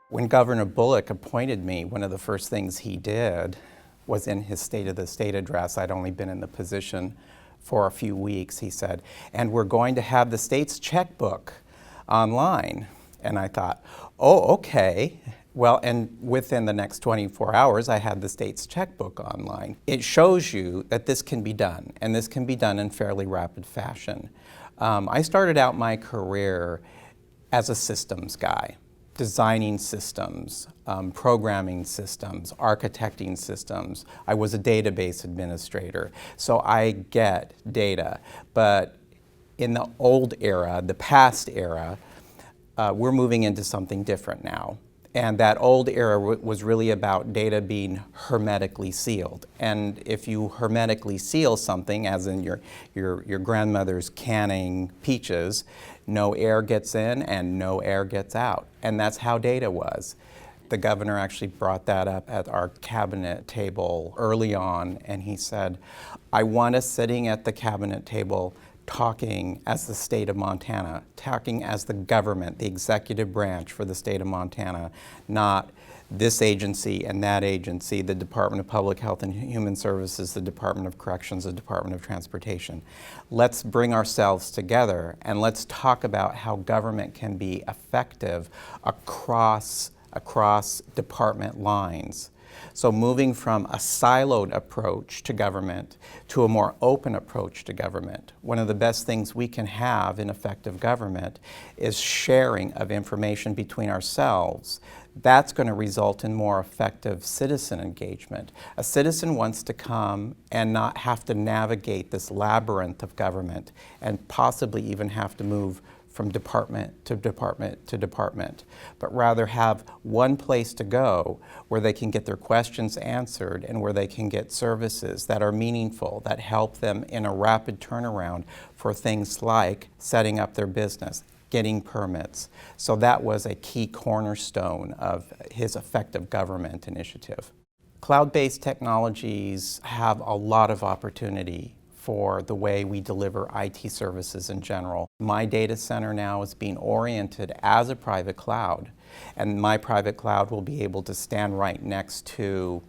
When Governor Bullock appointed me, one of the first things he did was in his State of the State address. I'd only been in the position for a few weeks. He said, "And we're going to have the state's checkbook online." And I thought, oh, okay. Well, and within the next 24 hours, I had the state's checkbook online. It shows you that this can be done, and this can be done in fairly rapid fashion. I started out my career as a systems guy, designing systems, programming systems, architecting systems. I was a database administrator, so I get data. But in the old era, the past era, we're moving into something different now. And that old era was really about data being hermetically sealed. And if you hermetically seal something, as in your grandmother's canning peaches, no air gets in and no air gets out. And that's how data was. The governor actually brought that up at our cabinet table early on, and he said, "I want us sitting at the cabinet table talking as the state of Montana, talking as the government, the executive branch for the state of Montana, not this agency and that agency, the Department of Public Health and Human Services, the Department of Corrections, the Department of Transportation. Let's bring ourselves together and let's talk about how government can be effective across department lines." So moving from a siloed approach to government to a more open approach to government. One of the best things we can have in effective government is sharing of information between ourselves. That's going to result in more effective citizen engagement. A citizen wants to come and not have to navigate this labyrinth of government and possibly even have to move from department to department to department, but rather have one place to go where they can get their questions answered and where they can get services that are meaningful, that help them in a rapid turnaround for things like setting up their business, getting permits. So that was a key cornerstone of his effective government initiative. Cloud-based technologies have a lot of opportunity for the way we deliver IT services in general. My data center now is being oriented as a private cloud, and my private cloud will be able to stand right next to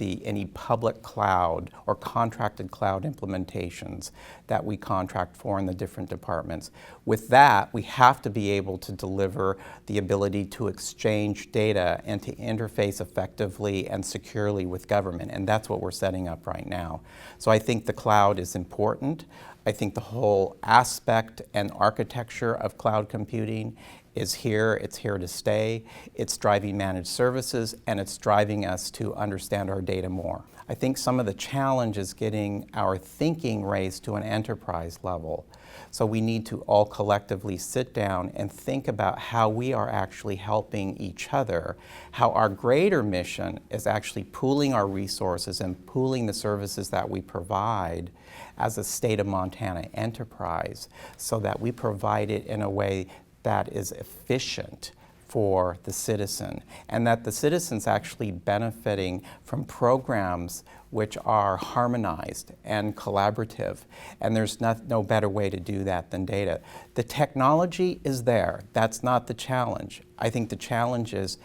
any public cloud or contracted cloud implementations that we contract for in the different departments. With that, we have to be able to deliver the ability to exchange data and to interface effectively and securely with government, and that's what we're setting up right now. So I think the cloud is important. I think the whole aspect and architecture of cloud computing is here, it's here to stay. It's driving managed services, and it's driving us to understand our data more. I think some of the challenge is getting our thinking raised to an enterprise level. So we need to all collectively sit down and think about how we are actually helping each other, how our greater mission is actually pooling our resources and pooling the services that we provide as a state of Montana enterprise, so that we provide it in a way that is efficient for the citizen, and that the citizen's actually benefiting from programs which are harmonized and collaborative, and there's no better way to do that than data. The technology is there. That's not the challenge. I think the challenge is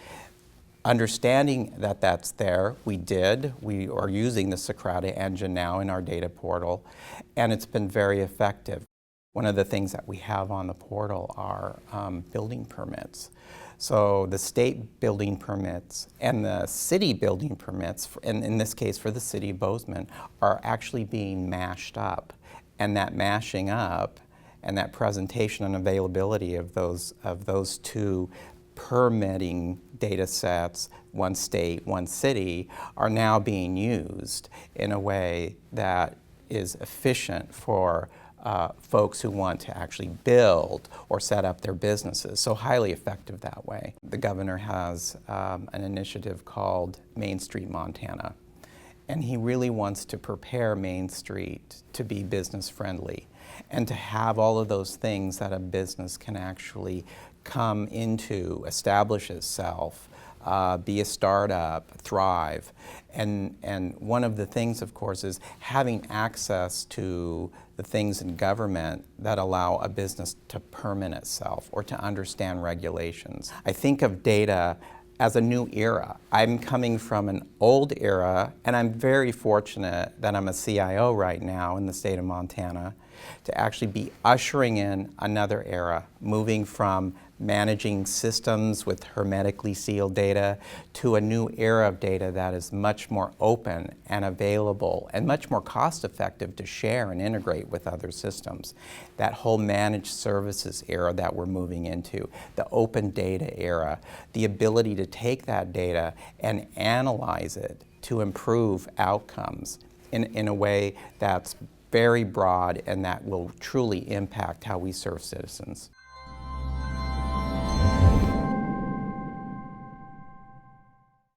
understanding that that's there. We are using the Socrata engine now in our data portal, and it's been very effective. One of the things that we have on the portal are building permits. So the state building permits and the city building permits, and in this case for the city of Bozeman, are actually being mashed up. And that mashing up and that presentation and availability of those two permitting data sets, one state, one city, are now being used in a way that is efficient for folks who want to actually build or set up their businesses. So highly effective that way. The governor has an initiative called Main Street Montana, and he really wants to prepare Main Street to be business friendly and to have all of those things that a business can actually come into, establish itself, be a startup, thrive. And one of the things, of course, is having access to the things in government that allow a business to permit itself or to understand regulations. I think of data as a new era. I'm coming from an old era, and I'm very fortunate that I'm a CIO right now in the state of Montana to actually be ushering in another era, moving from managing systems with hermetically sealed data to a new era of data that is much more open and available and much more cost-effective to share and integrate with other systems. That whole managed services era that we're moving into, the open data era, the ability to take that data and analyze it to improve outcomes in a way that's very broad and that will truly impact how we serve citizens.